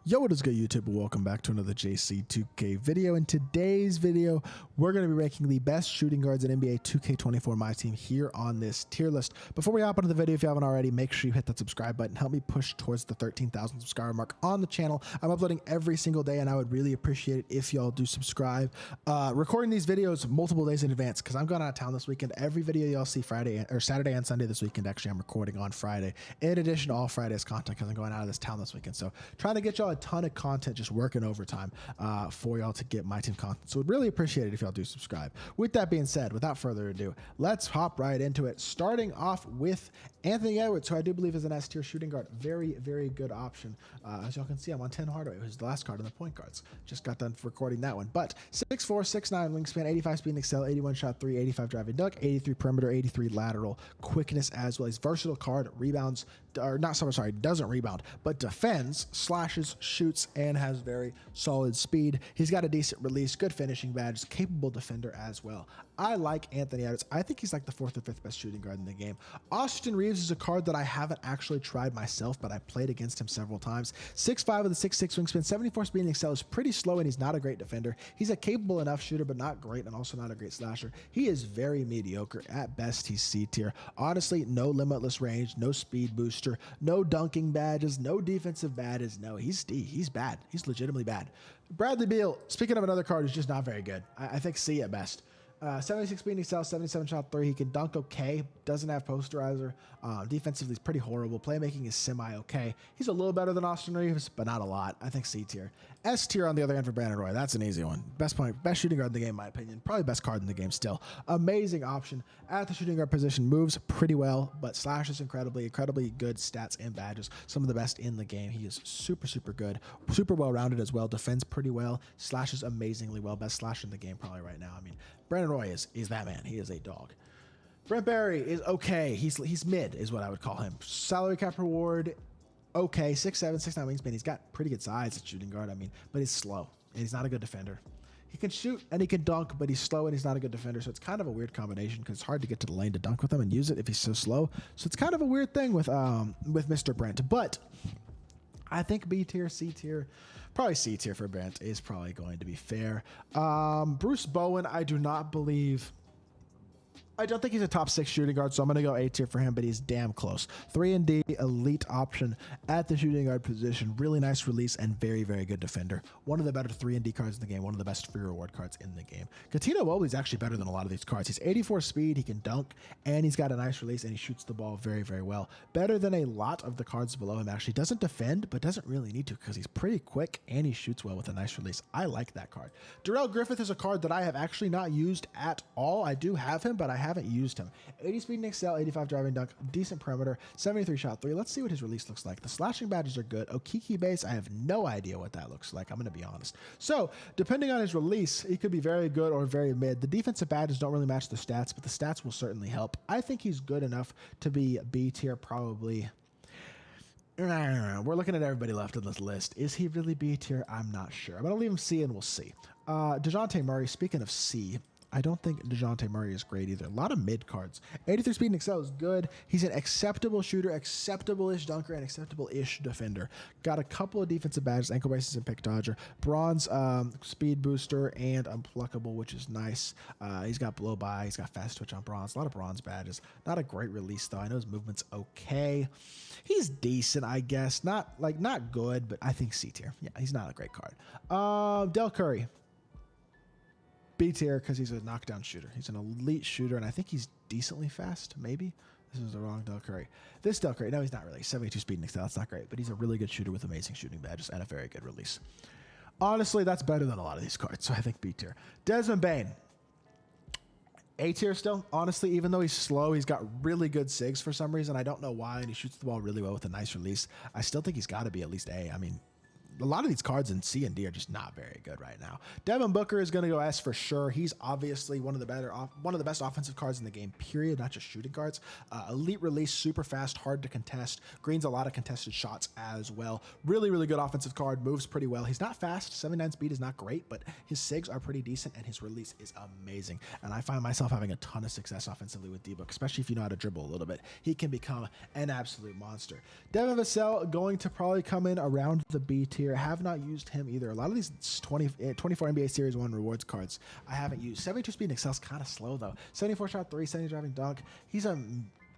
Yo, what is good, YouTube? Welcome back to another JC2K video. In today's video, we're going to be ranking the best shooting guards in NBA 2K24 MyTEAM here on this tier list. Before we hop into the video, if you haven't already, make sure you hit that subscribe button. Help me push towards the 13,000 subscriber mark on the channel. I'm uploading every single day, and I would really appreciate it if y'all do subscribe. Recording these videos multiple days in advance because I'm going out of town this weekend. Every video y'all see Friday or Saturday and Sunday this weekend, actually, I'm recording on Friday. In addition to all Friday's content because I'm going out of this town this weekend. So trying to get y'all a ton of content, just working overtime for y'all to get my team content. So would really appreciate it if y'all do subscribe. With that being said, without further ado, let's hop right into it. Starting off with Anthony Edwards, who I do believe is an S tier shooting guard. Very, very good option. As y'all can see, I'm on 10 Hardaway, who's the last card in the point guards. Just got done recording that one. But 6'4", 6'9", wingspan, 85 speed and excel, 81 shot 3, 85 driving dunk, 83 perimeter, 83 lateral, quickness as well. He's versatile card, rebounds, or not, sorry, doesn't rebound, but defends, slashes, shoots, and has very solid speed. He's got a decent release, good finishing badge, capable defender as well. I like Anthony Edwards. I think he's like the 4th or 5th best shooting guard in the game. Austin Reeves is a card that I haven't actually tried myself, but I played against him several times. 6'5" with a 6'6" wingspan, 74 speed and excel, is pretty slow, and he's not a great defender. He's a capable enough shooter, but not great, and also not a great slasher. He is very mediocre. At best, he's C tier. Honestly, no limitless range, no speed booster, no dunking badges, no defensive badges. No, he's bad. He's legitimately bad. Bradley Beal, speaking of another card, is just not very good. I think C at best. 76 speed and excel, 77 shot 3. He can dunk okay, doesn't have posterizer. Defensively, he's pretty horrible. Playmaking is semi-okay. He's a little better than Austin Reeves, but not a lot. I think C tier. S tier on the other end for Brandon Roy. That's an easy one. Best shooting guard in the game, in my opinion. Probably best card in the game still. Amazing option. At the shooting guard position, moves pretty well, but slashes incredibly good stats and badges. Some of the best in the game. He is super, super good. Super well-rounded as well. Defends pretty well. Slashes amazingly well. Best slasher in the game probably right now. I mean, Brandon Roy is that man. He is a dog. Brent Barry is okay. He's mid is what I would call him. Salary cap reward, okay. 6'7", 6'9" wingspan. He's got pretty good size at shooting guard. I mean, but he's slow and he's not a good defender. He can shoot and he can dunk, but he's slow and he's not a good defender. So it's kind of a weird combination because it's hard to get to the lane to dunk with him and use it if he's so slow. So it's kind of a weird thing with Mr. Brent. But I think B tier, C tier, probably C tier for Brent is probably going to be fair. Bruce Bowen, I don't think he's a top 6 shooting guard, so I'm going to go A tier for him, but he's damn close. 3-and-D, elite option at the shooting guard position. Really nice release and very, very good defender. One of the better 3-and-D cards in the game. One of the best free reward cards in the game. Katino Mobley's actually better than a lot of these cards. He's 84 speed, he can dunk, and he's got a nice release, and he shoots the ball very, very well. Better than a lot of the cards below him, actually. Doesn't defend, but doesn't really need to because he's pretty quick, and he shoots well with a nice release. I like that card. Darrell Griffith is a card that I have actually not used at all. I do have him, but I haven't used him. 80 speed and excel, 85 driving dunk, decent perimeter, 73 shot 3. Let's see what his release looks like. The slashing badges are good. Okiki base, I have no idea what that looks like. I'm going to be honest. So depending on his release, he could be very good or very mid. The defensive badges don't really match the stats, but the stats will certainly help. I think he's good enough to be B tier probably. We're looking at everybody left on this list. Is he really B tier? I'm not sure. I'm going to leave him C and we'll see. DeJounte Murray, speaking of C, I don't think DeJounte Murray is great either. A lot of mid cards. 83 speed and excel is good. He's an acceptable shooter, acceptable-ish dunker, and acceptable-ish defender. Got a couple of defensive badges, ankle braces and pick dodger. Bronze speed booster and unpluckable, which is nice. He's got blow by. He's got fast twitch on bronze. A lot of bronze badges. Not a great release, though. I know his movement's okay. He's decent, I guess. Not good, but I think C tier. Yeah, he's not a great card. Del Curry. B tier because he's a knockdown shooter. He's an elite shooter, and I think he's decently fast, maybe. This is the wrong Del Curry. This Del Curry, no, he's not really. 72 speed and excel, that's not great, but he's a really good shooter with amazing shooting badges and a very good release. Honestly, that's better than a lot of these cards, so I think B tier. Desmond Bane. A tier still, honestly, even though he's slow, he's got really good SIGs for some reason. I don't know why, and he shoots the ball really well with a nice release. I still think he's got to be at least A. I mean, a lot of these cards in C and D are just not very good right now. Devin Booker is going to go S for sure. He's obviously one of the best offensive cards in the game, period, not just shooting cards. Elite release, super fast, hard to contest. Greens a lot of contested shots as well. Really, really good offensive card, moves pretty well. He's not fast. 79 speed is not great, but his SIGs are pretty decent, and his release is amazing. And I find myself having a ton of success offensively with D-Book, especially if you know how to dribble a little bit. He can become an absolute monster. Devin Vassell going to probably come in around the B tier. tier. Have not used him either. A lot of these 24 NBA Series 1 rewards cards I haven't used. 72 speed and excel's kind of slow though. 74 shot 3, 70 driving dunk. He's a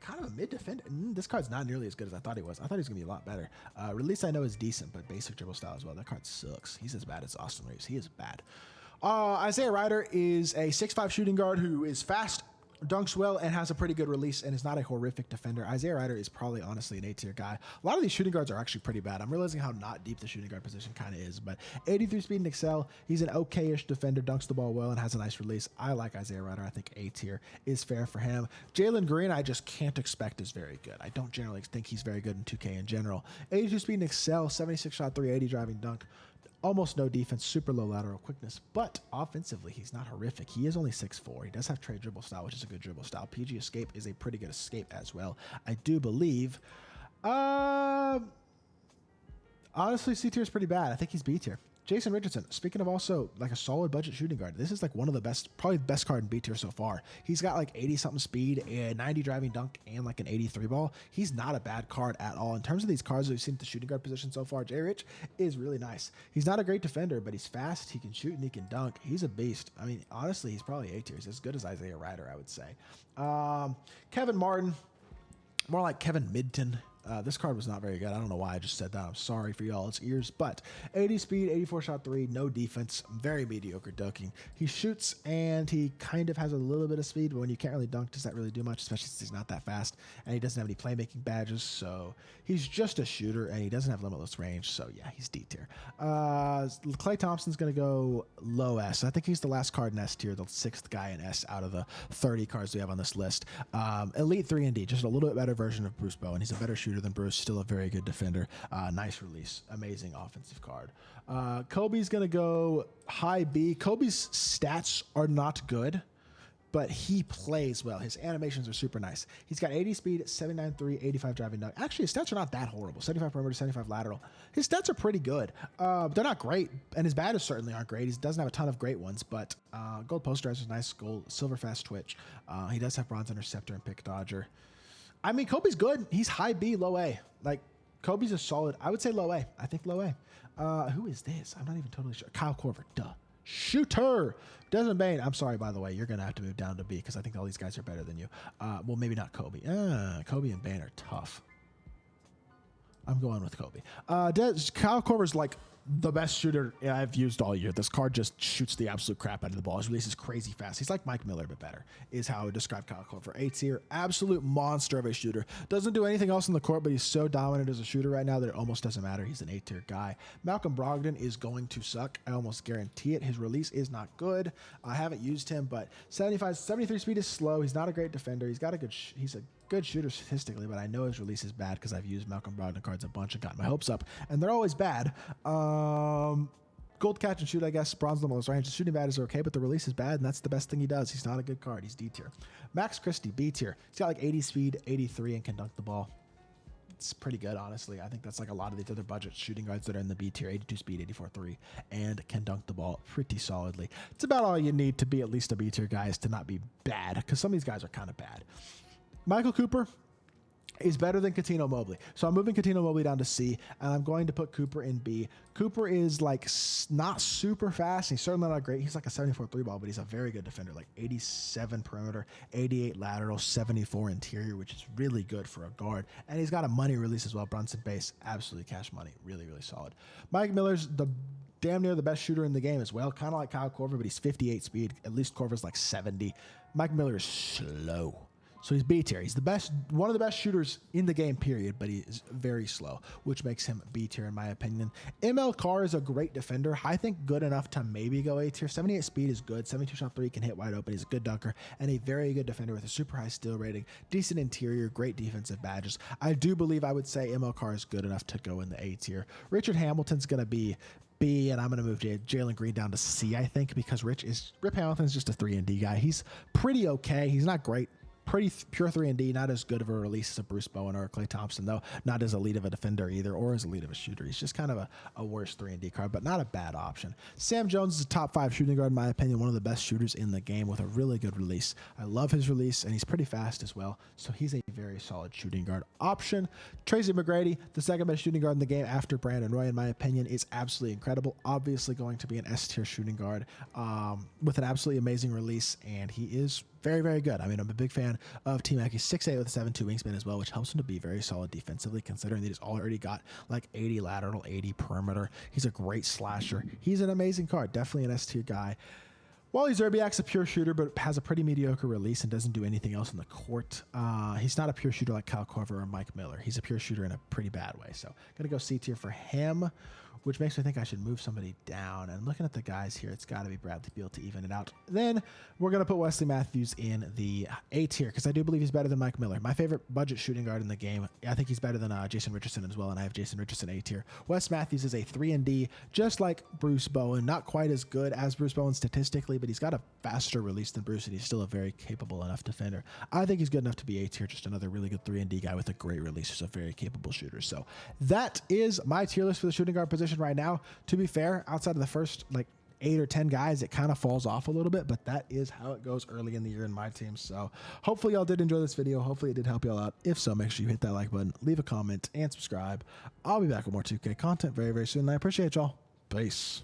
kind of a mid defender. This card's not nearly as good as I thought he was. I thought he was gonna be a lot better. Release I know is decent, but basic dribble style as well. That card sucks. He's as bad as Austin Reeves. He is bad. Isaiah Ryder is a 6'5" shooting guard who is fast, dunks well, and has a pretty good release, and is not a horrific defender. Isaiah Ryder is probably honestly an A-tier guy. A lot of these shooting guards are actually pretty bad. I'm realizing how not deep the shooting guard position kind of is, but 83 speed and excel. He's an okay-ish defender, dunks the ball well, and has a nice release. I like Isaiah Ryder. I think A-tier is fair for him. Jalen Green, I just can't expect is very good. I don't generally think he's very good in 2K in general. 82 speed and excel, 76 shot 3, 80 driving dunk. Almost no defense, super low lateral quickness, but offensively, he's not horrific. He is only 6'4". He does have trade dribble style, which is a good dribble style. PG escape is a pretty good escape as well, I do believe. Honestly, C tier is pretty bad. I think he's B tier. Jason Richardson, speaking of also like a solid budget shooting guard, this is like one of the best, probably the best card in B tier so far. He's got like 80 something speed and 90 driving dunk and like an 83 ball. He's not a bad card at all. In terms of these cards we've seen at the shooting guard position so far, J Rich is really nice. He's not a great defender, but he's fast, he can shoot, and he can dunk. He's a beast. I mean, honestly, he's probably A tier. He's as good as Isaiah Ryder, I would say. Kevin Martin, more like Kevin Midton. This card was not very good. I don't know why I just said that. I'm sorry for y'all's ears, but 80 speed, 84 shot 3, no defense, very mediocre dunking. He shoots and he kind of has a little bit of speed, but when you can't really dunk, does that really do much, especially since he's not that fast and he doesn't have any playmaking badges, so he's just a shooter and he doesn't have limitless range, so yeah, he's D tier. Klay Thompson's going to go low S. I think he's the last card in S tier, the 6th guy in S out of the 30 cards we have on this list. Elite 3 and D, just a little bit better version of Bruce Bowen. He's a better shooter than Bruce, still a very good defender. Nice release, amazing offensive card. Kobe's gonna go high B. Kobe's stats are not good, but he plays well. His animations are super nice. He's got 80 speed, 79 3, 85 driving dunk. Actually, his stats are not that horrible. 75 perimeter, 75 lateral. His stats are pretty good. They're not great, and his badges certainly aren't great. He doesn't have a ton of great ones, but gold posterizer is nice. Gold, silver fast twitch. He does have bronze interceptor and pick dodger. I mean, Kobe's good. He's high B, low A. Like, Kobe's a solid, I would say low A. I think low A. Who is this? I'm not even totally sure. Kyle Korver, duh. Shooter. Desmond Bain, I'm sorry, by the way. You're going to have to move down to B because I think all these guys are better than you. Well, maybe not Kobe. Kobe and Bain are tough. I'm going with Kobe. Kyle Korver's like the best shooter I've used all year. This card just shoots the absolute crap out of the ball. His release is crazy fast. He's like Mike Miller, but better, is how I would describe Kyle Korver. A tier, absolute monster of a shooter. Doesn't do anything else on the court, but he's so dominant as a shooter right now that it almost doesn't matter. He's an A tier guy. Malcolm Brogdon is going to suck. I almost guarantee it. His release is not good. I haven't used him, but 73 speed is slow. He's not a great defender. He's got a good, he's a good shooter statistically, but I know his release is bad because I've used Malcolm Brogdon cards a bunch and got my hopes up, and they're always bad. Gold catch and shoot, I guess. Bronze limitless range. The shooting bad is okay, but the release is bad, and that's the best thing he does. He's not a good card. He's D tier. Max Christie, B tier. He's got like 80 speed, 83, and can dunk the ball. It's pretty good, honestly. I think that's like a lot of the other budget shooting guards that are in the B tier. 82 speed, 84 3, and can dunk the ball pretty solidly. It's about all you need to be at least a B tier guy, is to not be bad, because some of these guys are kind of bad. Michael Cooper is better than Coutinho Mobley. So I'm moving Coutinho Mobley down to C, and I'm going to put Cooper in B. Cooper is like not super fast. He's certainly not great. He's like a 74 3 ball, but he's a very good defender, like 87 perimeter, 88 lateral, 74 interior, which is really good for a guard. And he's got a money release as well. Brunson base, absolutely cash money. Really, really solid. Mike Miller's the damn near the best shooter in the game as well. Kind of like Kyle Korver, but he's 58 speed. At least Korver's like 70. Mike Miller is slow. So he's B tier. He's the best, one of the best shooters in the game, period, but he is very slow, which makes him B tier in my opinion. ML Carr is a great defender. I think good enough to maybe go A tier. 78 speed is good. 72 shot 3 can hit wide open. He's a good dunker and a very good defender with a super high steal rating, decent interior, great defensive badges. I do believe I would say ML Carr is good enough to go in the A tier. Richard Hamilton's going to be B, and I'm going to move Jalen Green down to C, I think, because Rip Hamilton's just a 3 and D guy. He's pretty okay. He's not great. pretty pure 3-and-D, not as good of a release as a Bruce Bowen or a Klay Thompson, though. Not as elite of a defender either, or as elite of a shooter. He's just kind of a worse 3-and-D card, but not a bad option. Sam Jones is a top 5 shooting guard, in my opinion, one of the best shooters in the game with a really good release. I love his release, and he's pretty fast as well, so he's a very solid shooting guard option. Tracy McGrady, the second best shooting guard in the game after Brandon Roy, in my opinion, is absolutely incredible. Obviously going to be an S-tier shooting guard with an absolutely amazing release, and he is very, very good. I mean, I'm a big fan of T-Mac. He's 6'8" with a 7'2" wingspan as well, which helps him to be very solid defensively, considering that he's already got like 80 lateral, 80 perimeter. He's a great slasher. He's an amazing card. Definitely an S-tier guy. Wally Zerbiak's a pure shooter, but has a pretty mediocre release and doesn't do anything else in the court. He's not a pure shooter like Kyle Korver or Mike Miller. He's a pure shooter in a pretty bad way. So going to go C tier for him, which makes me think I should move somebody down. And looking at the guys here, it's got to be Bradley Beal to even it out. Then we're going to put Wesley Matthews in the A tier because I do believe he's better than Mike Miller. My favorite budget shooting guard in the game. I think he's better than Jason Richardson as well, and I have Jason Richardson A tier. Wes Matthews is a 3-and-D, just like Bruce Bowen. Not quite as good as Bruce Bowen statistically, but he's got a faster release than Bruce, and he's still a very capable enough defender. I think he's good enough to be A tier, just another really good 3-and-D guy with a great release. He's a very capable shooter. So that is my tier list for the shooting guard position right now. To be fair, outside of the first like 8 or 10 guys, it kind of falls off a little bit, but that is how it goes early in the year in my team. So hopefully y'all did enjoy this video. Hopefully it did help y'all out. If so, make sure you hit that like button, leave a comment, and subscribe. I'll be back with more 2K content very, very soon, and I appreciate y'all. Peace.